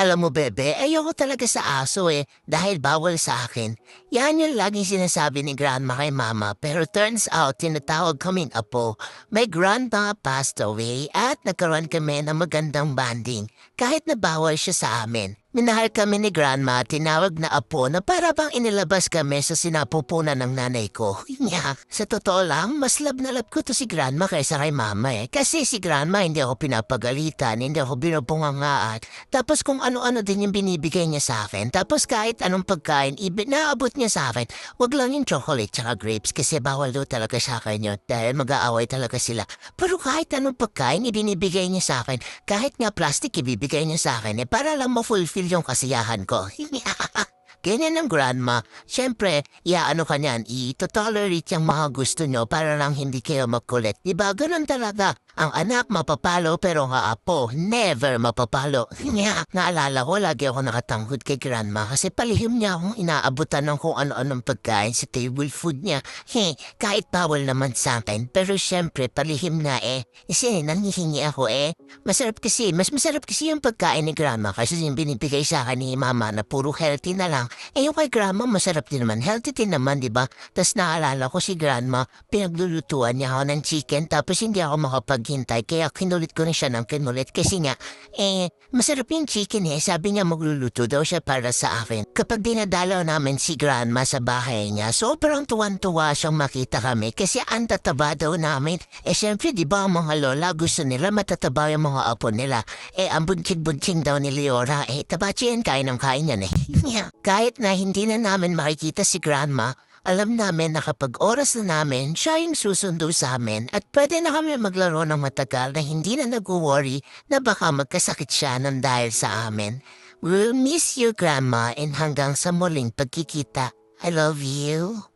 Alam mo, bebe, ayoko talaga sa aso dahil bawal sa akin. Yan yung laging sinasabi ni grandma kay mama, pero turns out tinatawag kaming apo. My grandma passed away at nagkaroon kami ng magandang bonding kahit na bawal siya sa amin. Minahal kami ni grandma at tinawag na apo na para bang inilabas kami sa sinapupunan ng nanay ko. Nya, sa totoo lang, mas love na love ko to si grandma kaysa kay mama. Kasi si grandma hindi ako pinapagalitan, hindi ako binubungangaan. Tapos kung ano-ano din yung binibigay niya sa akin. Tapos kahit anong pagkain, naabot niya sa akin. Wag lang yung chocolate tsaka grapes kasi bawal daw talaga sa akin yun dahil mag-aaway talaga sila. Pero kahit anong pagkain, ibinibigay niya sa akin. Kahit nga plastic, ibibigay niya sa akin para lang ma-fulfill yung kasiyahan ko. Ganyan ang grandma. Siyempre, ano ka niyan, ito-tolerate yung mga gusto nyo para lang hindi kayo magkulit. Diba? Ganun talaga. Ang anak mapapalo pero nga apo, never mapapalo. Naalala ko, lagi ako nakatanghod kay grandma kasi palihim niya akong inaabutan ng kung ano-anong pagkain sa table food niya. Kahit bawal naman sa akin, pero siyempre palihim na Kasi nangihingi ako mas masarap kasi yung pagkain ni grandma kasi yung binibigay sa akin ni mama na puro healthy na lang. Yung kay grandma, masarap din naman. Healthy din naman, di ba? Tapos naalala ko si grandma, pinaglulutuan niya ako ng chicken tapos hindi ako makapaghintay kaya kinulit ko na siya ng kinulit kasi nga, masarap yung chicken Sabi niya magluluto daw siya para sa akin. Kapag dinadalaw namin si grandma sa bahay niya, sobrang tuwan-tuwa siyang makita kami kasi ang tataba daw namin. Syempre, di ba ang mga lola gusto nila matataba yung mga apo nila. Ang bunting-bunting daw ni Leora, tabachi yan, kain ng kain yan Kahit na hindi na namin makikita si grandma, alam namin na kapag oras na namin, siya yung susundo sa amin at pwede na kami maglaro ng matagal na hindi na nag-worry na baka magkasakit siya ng dahil sa amin. We'll miss you, grandma, and hanggang sa muling pagkikita. I love you.